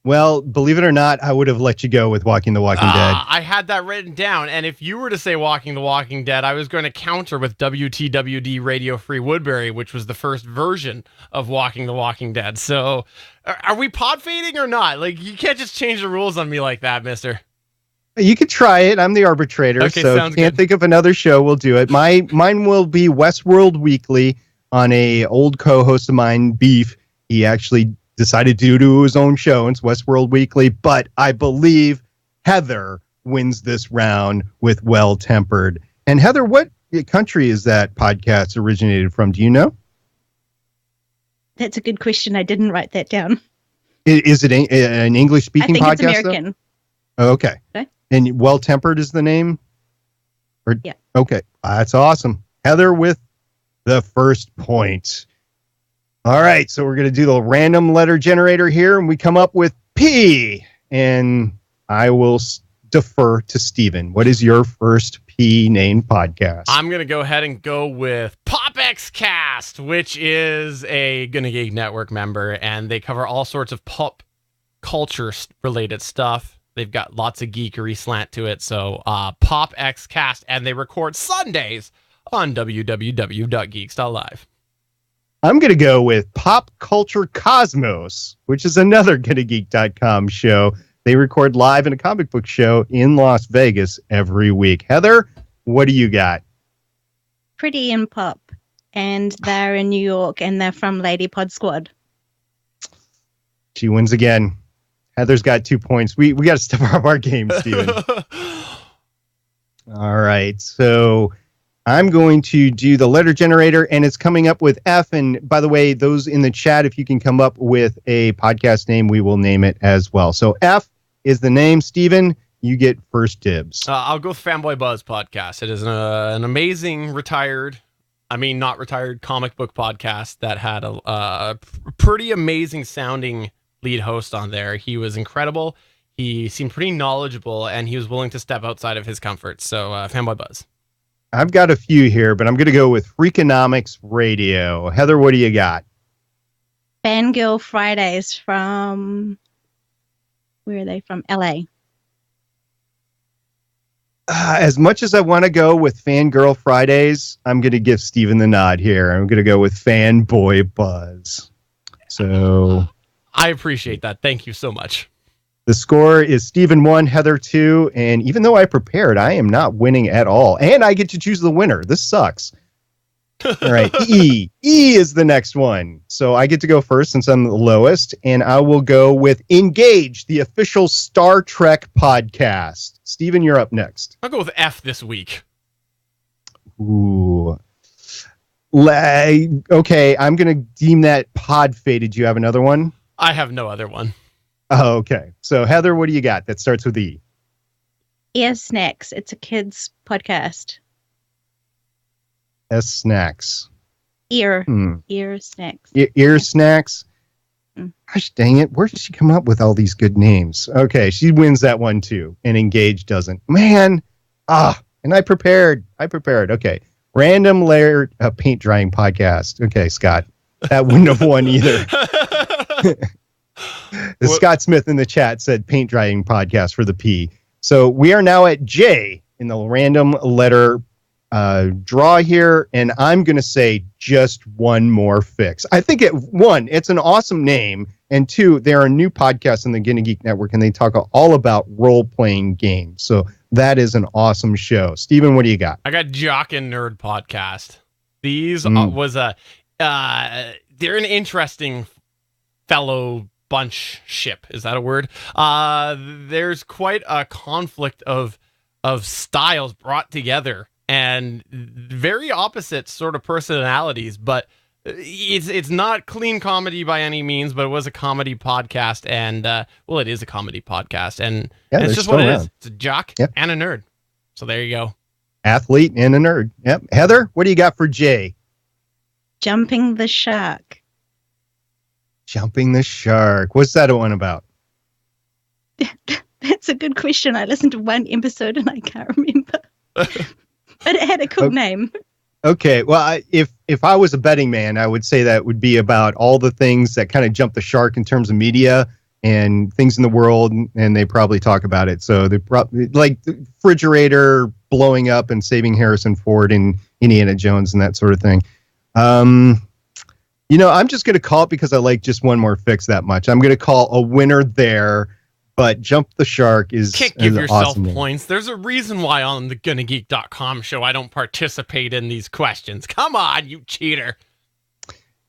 Well, believe it or not, I would have let you go with Walking the Walking Dead. I had that written down, and if you were to say Walking the Walking Dead, I was going to counter with WTWD Radio Free Woodbury, which was the first version of Walking the Walking Dead. So, are we pod fading or not? Like, you can't just change the rules on me like that, mister. You could try it. I'm the arbitrator, okay, so if you can't think of another show, we'll do it. Mine will be Westworld Weekly on a old co-host of mine, Beef. He actually decided to do his own show. It's Westworld Weekly, but I believe Heather wins this round with Well Tempered. And Heather, what country is that podcast originated from? Do you know? That's a good question. I didn't write that down. Is it an English-speaking podcast? I think it's American. Oh, okay. And Well Tempered is the name? Yeah. Okay. That's awesome. Heather with the first point. All right, so we're going to do the random letter generator here, and we come up with P, and I will defer to Steven. What is your first P named podcast? I'm going to go ahead and go with PopXcast, which is a Gonna Geek Network member, and they cover all sorts of pop culture-related stuff. They've got lots of geekery slant to it, so PopXcast, and they record Sundays on www.geeks.live. I'm going to go with Pop Culture Cosmos, which is another GonnaGeek.com show. They record live in a comic book show in Las Vegas every week. Heather, what do you got? Pretty in Pop, and they're in New York, and they're from Lady Pod Squad. She wins again. Heather's got 2 points. We got to step up our game, Steven. All right, so I'm going to do the letter generator, and it's coming up with F. And by the way, those in the chat, if you can come up with a podcast name, we will name it as well. So F is the name. Steven, you get first dibs. I'll go with Fanboy Buzz Podcast. It is an amazing not retired comic book podcast that had a pretty amazing sounding lead host on there. He was incredible. He seemed pretty knowledgeable, and he was willing to step outside of his comfort. So Fanboy Buzz. I've got a few here, but I'm going to go with Freakonomics Radio. Heather, what do you got? Fangirl Fridays from... Where are they from? LA. As much as I want to go with Fangirl Fridays, I'm going to give Steven the nod here. I'm going to go with Fanboy Buzz. So I appreciate that. Thank you so much. The score is Steven 1, Heather 2, and even though I prepared, I am not winning at all. And I get to choose the winner. This sucks. All right, E. E is the next one. So I get to go first since I'm the lowest, and I will go with Engage, the official Star Trek podcast. Steven, you're up next. I'll go with F this week. Ooh. Okay, I'm going to deem that pod faded. Do you have another one? I have no other one. Oh, okay. So, Heather, what do you got that starts with E? Ear Snacks. It's a kids podcast. S Snacks. Ear Snacks. Ear Snacks. Gosh dang it. Where did she come up with all these good names? Okay, she wins that one too. And Engage doesn't. Man. And I prepared. Okay. Random layer paint drying podcast. Okay, Scott. That wouldn't have won either. Scott Smith in the chat said paint drying podcast for the P. So we are now at J in the random letter draw here, and I'm going to say just one more fix. I think it's an awesome name, and two, they're a new podcast on the Gonna Geek Network, and they talk all about role-playing games. So that is an awesome show. Steven, what do you got? I got Jock and Nerd Podcast. These they're an interesting fellow bunch ship. Is that a word? There's quite a conflict of styles brought together and very opposite sort of personalities, but it's not clean comedy by any means, but it was a comedy podcast, and it is a comedy podcast, and it's just what it is. It's a jock and a nerd. So there you go. Athlete and a nerd. Yep. Heather, what do you got for Jay? Jumping the Shark. Jumping the Shark. What's that one about? That's a good question. I listened to one episode and I can't remember. But it had a cool name. Okay, well, if I was a betting man, I would say that would be about all the things that kind of jump the shark in terms of media and things in the world, and they probably talk about it. So they probably like the refrigerator blowing up and saving Harrison Ford in Indiana Jones and that sort of thing. I'm just going to call it because I like just one more fix that much. I'm going to call a winner there. But Jump the Shark is Can't give yourself awesome points. There's a reason why on the GonnaGeek.com show I don't participate in these questions. Come on, you cheater.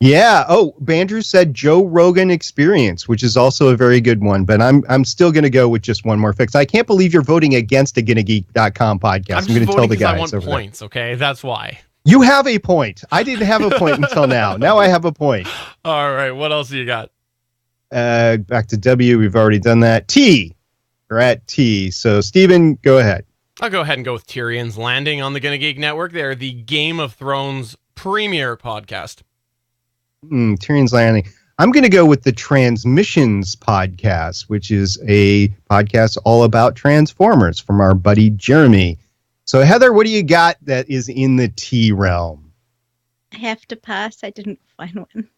Yeah. Oh, Bandrew said Joe Rogan Experience, which is also a very good one. But I'm still going to go with just one more fix. I can't believe you're voting against a GonnaGeek.com podcast. I'm going to tell the guys. I want points, okay? That's why. You have a point. I didn't have a point until now. Now I have a point. All right. What else do you got? Back to W. We've already done that. T. We're at T. So, Steven, go ahead. I'll go ahead and go with Tyrion's Landing on the Gonna Geek Network. They're the Game of Thrones premier podcast. Tyrion's Landing. I'm going to go with the Transmissions podcast, which is a podcast all about Transformers from our buddy Jeremy. So, Heather, what do you got that is in the T realm? I have to pass. I didn't find one.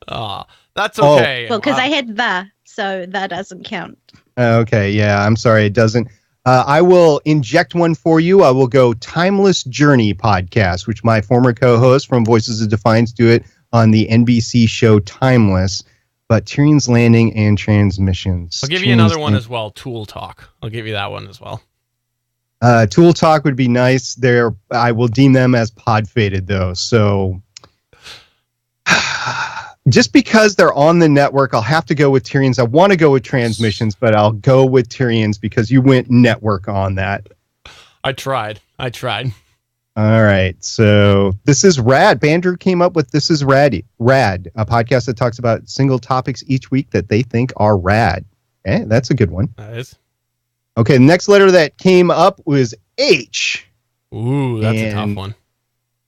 That's okay. Well, because I had so that doesn't count. Okay, yeah, I'm sorry, it doesn't. I will inject one for you. I will go Timeless Journey podcast, which my former co-host from Voices of Defiance do it on the NBC show Timeless. But Tyrion's Landing and Transmissions. I'll give you another one as well, Tool Talk. I'll give you that one as well. Tool Talk would be nice. I will deem them as pod-fated, though, so... Just because they're on the network, I'll have to go with Tyrion's. I want to go with Transmissions, but I'll go with Tyrion's because you went network on that. I tried. All right. So This Is Rad. Bandrew came up with This Is Rad, a podcast that talks about single topics each week that they think are rad. That's a good one. That is. Okay. The next letter that came up was H. Ooh, that's a tough one.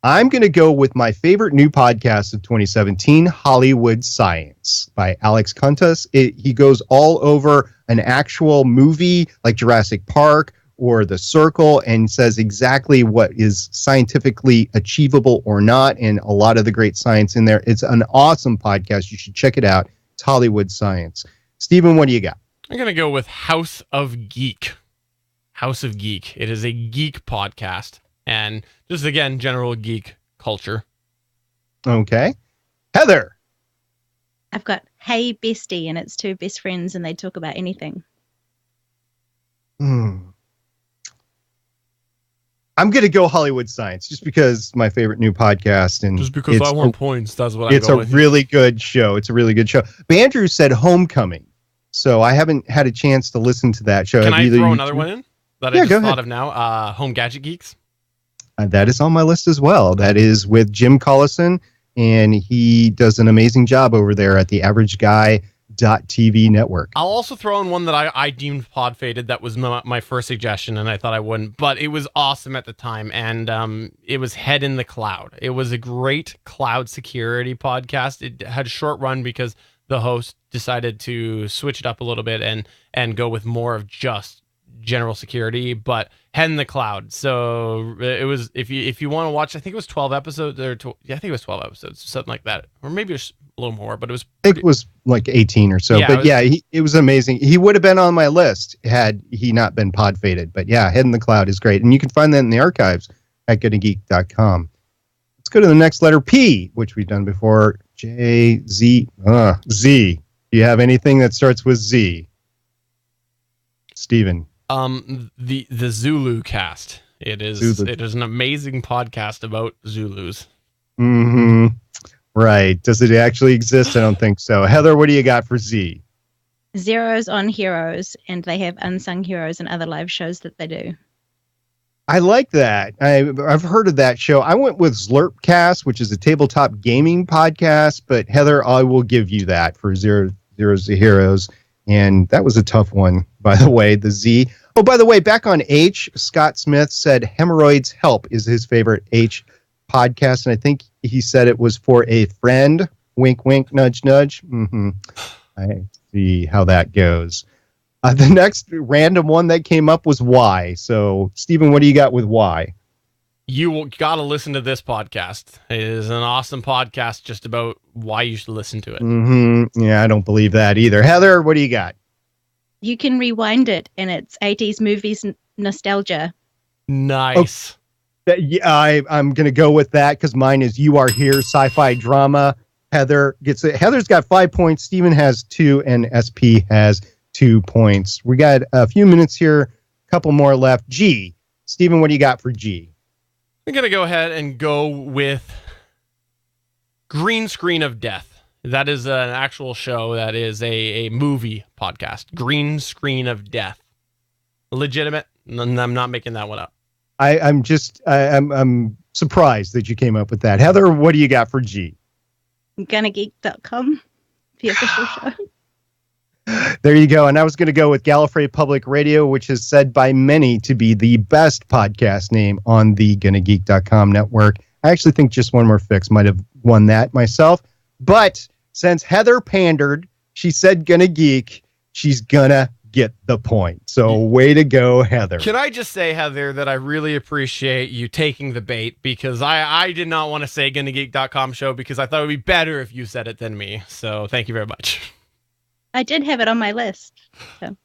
I'm going to go with my favorite new podcast of 2017, Hollywood Science by Alex Kuntas. He goes all over an actual movie like Jurassic Park or The Circle and says exactly what is scientifically achievable or not, and a lot of the great science in there. It's an awesome podcast. You should check it out. It's Hollywood Science. Steven, what do you got? I'm going to go with House of Geek. House of Geek. It is a geek podcast. And just, again, general geek culture. Okay. Heather. I've got Hey Bestie, and it's two best friends, and they talk about anything. I'm going to go Hollywood Science, just because my favorite new podcast. And just because I want points, that's what I'm going with. It's a really good show. Bandrew said Homecoming, so I haven't had a chance to listen to that show. Can I throw another one in that I just thought of now? Home Gadget Geeks. That is on my list as well. That is with Jim Collison, and he does an amazing job over there at the AverageGuy.tv network. I'll also throw in one that I deemed pod-fated. That was my first suggestion, and I thought I wouldn't, but it was awesome at the time, and it was Head in the Cloud. It was a great cloud security podcast. It had a short run because the host decided to switch it up a little bit and go with more of just general security, but Head in the Cloud. So it was, if you want to watch, I think it was 12 episodes I think it was 12 episodes, something like that, or maybe it was a little more, but it was it was like 18 or so. Yeah, but it was amazing. He would have been on my list had he not been pod fated. But yeah, Head in the Cloud is great, and you can find that in the archives at GonnaGeek.com. Let's go to the next letter, P, which we've done before. J, Z, Z. Do you have anything that starts with Z? Steven. The Zulu cast. It is Zulu. It is an amazing podcast about Zulus. Mm-hmm. Right. Does it actually exist? I don't think so. Heather, what do you got for Z? Zeros on Heroes, and they have unsung heroes and other live shows that they do. I like that. I've heard of that show. I went with Zlerpcast, which is a tabletop gaming podcast, but Heather, I will give you that for Zeros to Heroes. And that was a tough one, by the way, the Z. Oh, by the way, back on H, Scott Smith said Hemorrhoids Help is his favorite H podcast. And I think he said it was for a friend. Wink, wink, nudge, nudge. Mm-hmm. I see how that goes. The next random one that came up was Y. So, Stephen, what do you got with Y? You got to listen to this podcast. It is an awesome podcast just about why you should listen to it. Mm-hmm. Yeah, I don't believe that either. Heather, what do you got? You can rewind it, and it's 80s movies nostalgia. Nice. I'm going to go with that because mine is You Are Here, sci-fi drama. Heather gets it. Heather's got 5 points. Stephen has 2, and SP has 2 points. We got a few minutes here, a couple more left. G. Stephen, what do you got for G? I'm going to go ahead and go with Green Screen of Death. That is an actual show. That is a movie podcast. Green Screen of Death. Legitimate. I'm not making that one up. I'm surprised that you came up with that. Heather, what do you got for G? GonnaGeek.com, the official show. There you go. And I was going to go with Gallifrey Public Radio, which is said by many to be the best podcast name on the GonnaGeek.com network. I actually think Just One More Fix might have won that myself. But since Heather pandered, she said Gonna Geek, she's gonna get the point. So way to go, Heather. Can I just say, Heather, that I really appreciate you taking the bait, because I did not want to say GonnaGeek.com show because I thought it would be better if you said it than me. So thank you very much. I did have it on my list. So.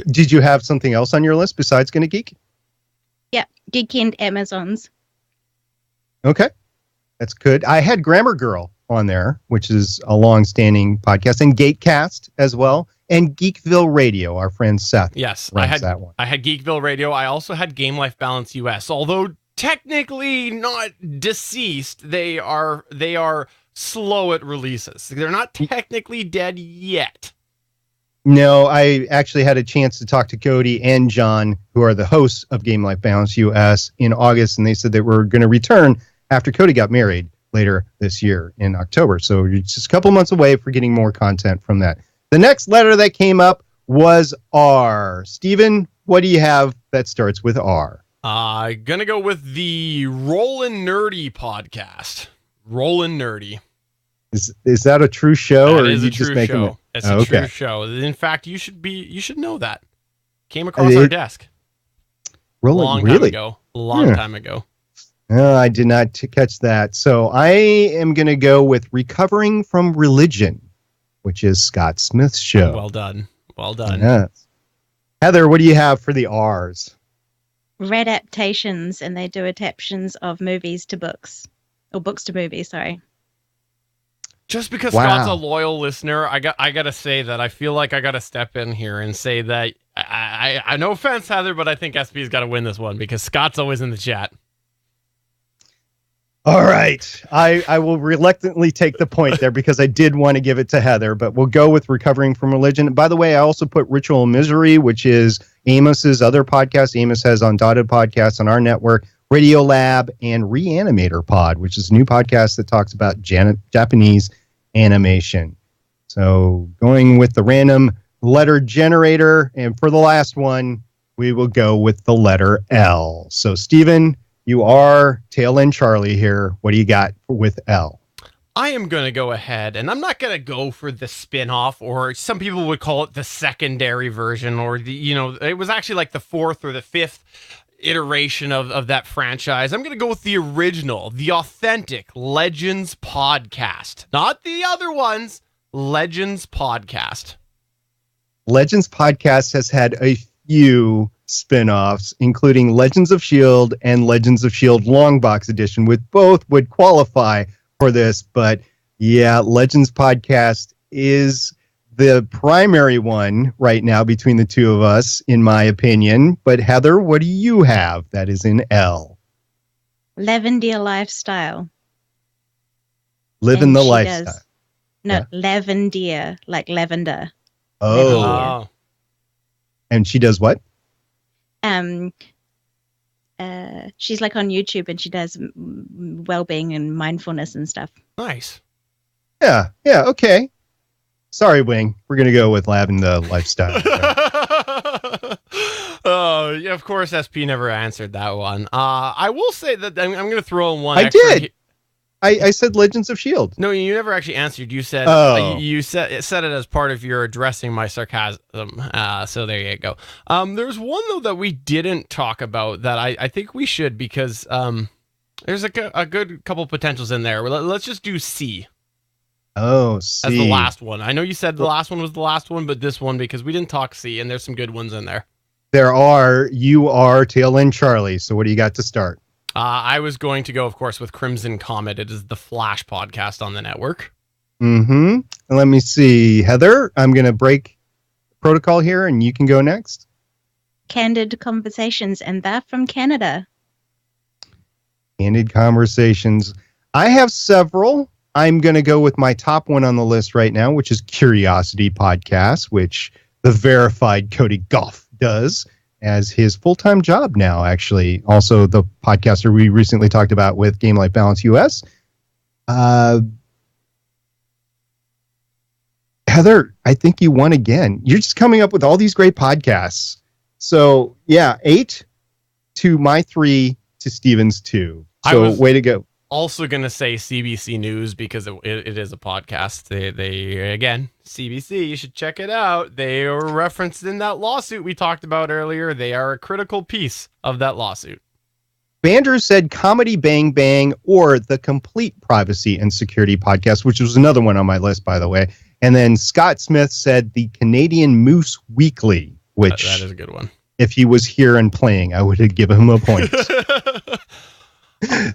Did you have something else on your list besides Gonna Geek? Yeah, Geeky and Amazons. Okay, that's good. I had Grammar Girl on there, which is a long-standing podcast, and Gatecast as well, and Geekville Radio. Our friend Seth. Yes, I had that one. I had Geekville Radio. I also had Game Life Balance US. Although technically not deceased, they are slow at releases. They're not technically dead yet. No, I actually had a chance to talk to Cody and John, who are the hosts of Game Life Balance US, in August, and they said they were going to return after Cody got married later this year in October. So you're just a couple months away for getting more content from that. The next letter that came up was R. Steven, what do you have that starts with R? Gonna go with the Rollin' Nerdy podcast. Rollin' Nerdy. Is that a true show? That or is are you a true just making show. it? It's a true show. In fact, you should know that. Came across our desk. Long time ago. Time ago. I did not catch that. So I am going to go with Recovering from Religion, which is Scott Smith's show. Well done. Well done. Yes. Heather, what do you have for the R's? Redaptations, and they do adaptations of movies to books. Or books to movies, sorry. Just because Scott's a loyal listener, I got to say that I feel like I got to step in here and say that I no offense, Heather, but I think SP's got to win this one because Scott's always in the chat. All right. I will reluctantly take the point there because I did want to give it to Heather, but we'll go with Recovering from Religion. By the way, I also put Ritual and Misery, which is Amos's other podcast. Amos has Untitled Podcasts on our network, Radio Lab, and Reanimator Pod, which is a new podcast that talks about Japanese animation. So going with the random letter generator, and for the last one, we will go with the letter L. So, Stephen, you are tail end Charlie here. What do you got with L? I am going to go ahead, and I'm not going to go for the spin-off, or some people would call it the secondary version, or it was actually like the fourth or the fifth iteration of that franchise. I'm going to go with the original, the authentic Legends podcast. Not the other ones, Legends podcast. Legends podcast has had a few spin-offs, including Legends of S.H.I.E.L.D. and Legends of S.H.I.E.L.D. Long Box Edition, with both would qualify for this. But yeah, Legends podcast is the primary one right now between the two of us, in my opinion. But Heather, what do you have that is in L? Lavendeer Lifestyle. Living the lifestyle. Lavendeer, like lavender. Oh. Oh. And she does what? She's like on YouTube, and she does well-being and mindfulness and stuff. Nice. Yeah, okay. Sorry, Wing. We're going to go with Lavender Lifestyle. Oh, yeah, of course, SP never answered that one. I will say that I'm going to throw in one I extra. did. I said Legends of S.H.I.E.L.D. No, you never actually answered. You said you said it as part of your addressing my sarcasm. So there you go. There's one though that we didn't talk about that I think we should, because there's a good couple potentials in there. Let's just do C. Oh, C. As the last one. I know you said the last one was the last one, but this one, because we didn't talk C, and there's some good ones in there. There are. You are Tail End Charlie. So what do you got to start? I was going to go, of course, with Crimson Comet. It is the Flash podcast on the network. Mm-hmm. Let me see. Heather, I'm going to break protocol here, and you can go next. Candid Conversations, and they're from Canada. Candid Conversations. I have several. I'm going to go with my top one on the list right now, which is Curiosity Podcast, which the verified Cody Goff does as his full-time job now, actually. Also, the podcaster we recently talked about with Game Life Balance US. Heather, I think you won again. You're just coming up with all these great podcasts. So, yeah, 8 to my 3 to Steven's 2. So, way to go. Also going to say CBC News, because it is a podcast. They again, CBC, you should check it out. They are referenced in that lawsuit we talked about earlier. They are a critical piece of that lawsuit. Banders said Comedy Bang Bang or the Complete Privacy and Security Podcast, which was another one on my list, by the way. And then Scott Smith said the Canadian Moose Weekly, which that is a good one. If he was here and playing, I would have given him a point.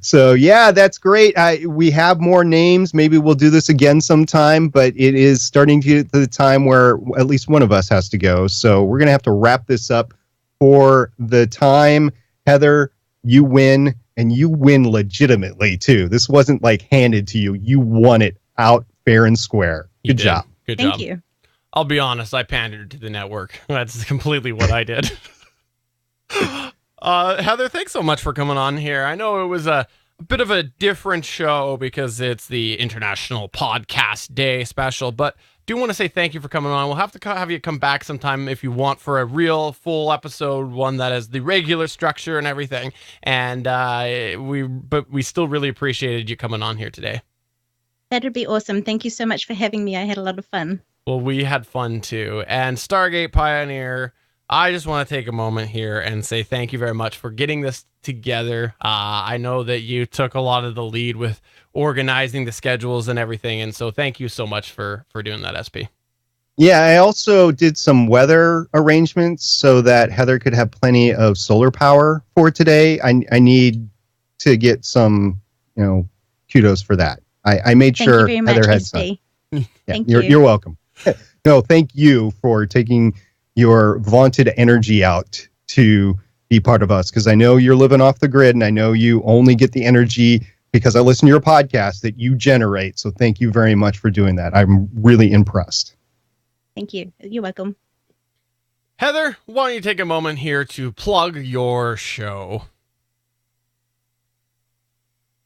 So, yeah, that's great. We have more names. Maybe we'll do this again sometime, but it is starting to get to the time where at least one of us has to go. So we're going to have to wrap this up for the time. Heather, you win, and you win legitimately, too. This wasn't like handed to you. You won it out fair and square. Good job. Good job. Thank you. I'll be honest, I pandered to the network. That's completely what I did. Heather, thanks so much for coming on here. I know it was a bit of a different show because it's the International Podcast Day special, but do want to say thank you for coming on. We'll have to have you come back sometime if you want for a real full episode, one that has the regular structure and everything. And we still really appreciated you coming on here today. That would be awesome. Thank you so much for having me. I had a lot of fun. Well, we had fun too. And Stargate Pioneer, I just want to take a moment here and say thank you very much for getting this together. I know that you took a lot of the lead with organizing the schedules and everything, and so thank you so much for doing that, SP. Yeah, I also did some weather arrangements so that Heather could have plenty of solar power for today. I need to get some, kudos for that. I made sure Heather had some. Thank you. You're welcome. No, thank you for taking your vaunted energy out to be part of us, because I know you're living off the grid, and I know you only get the energy because I listen to your podcast that you generate. So thank you very much for doing that. I'm really impressed. Thank you. You're welcome. Heather, why don't you take a moment here to plug your show?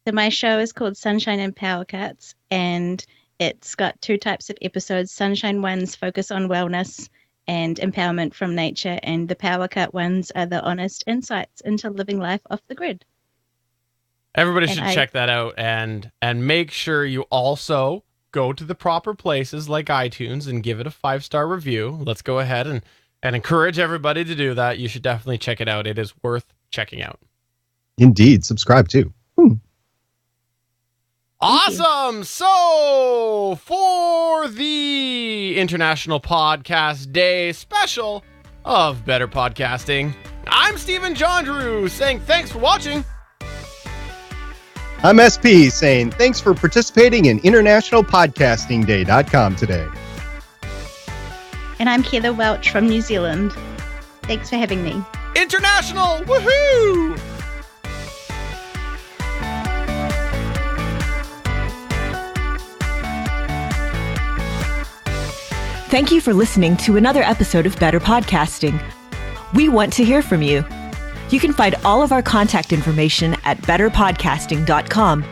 So my show is called Sunshine and Power Cuts, and it's got 2 types of episodes. Sunshine ones focus on wellness and empowerment from nature, and the Power Cut ones are the honest insights into living life off the grid. Everybody should check that out, and make sure you also go to the proper places like iTunes and give it a 5-star review. Let's go ahead and encourage everybody to do that. You should definitely check it out. It is worth checking out. Indeed. Subscribe too. Awesome. So for the International Podcast Day special of Better Podcasting, I'm Stephen John Drew saying thanks for watching. I'm SP saying thanks for participating in InternationalPodcastingDay.com today. And I'm Heather Welch from New Zealand. Thanks for having me. International! Woohoo! Thank you for listening to another episode of Better Podcasting. We want to hear from you. You can find all of our contact information at betterpodcasting.com.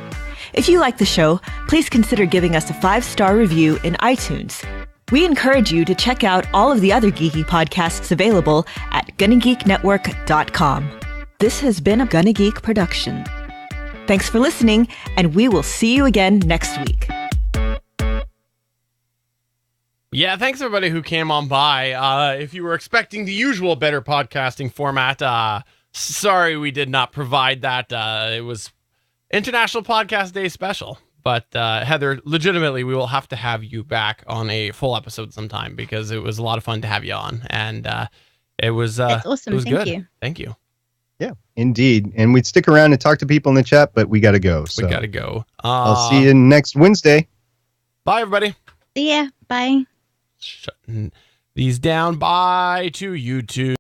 If you like the show, please consider giving us a 5-star review in iTunes. We encourage you to check out all of the other geeky podcasts available at GonnaGeekNetwork.com. This has been a Gonna Geek production. Thanks for listening, and we will see you again next week. Yeah, thanks everybody who came on by. If you were expecting the usual Better Podcasting format, sorry we did not provide that. It was International Podcast Day special. But Heather, legitimately, we will have to have you back on a full episode sometime because it was a lot of fun to have you on. And it was That's awesome. It was Thank good. you. Thank you. Yeah, indeed. And we'd stick around and talk to people in the chat, but we got to go. So We got to go. I'll see you next Wednesday. Bye, everybody. See ya. Bye. Shutting these down. Bye to YouTube.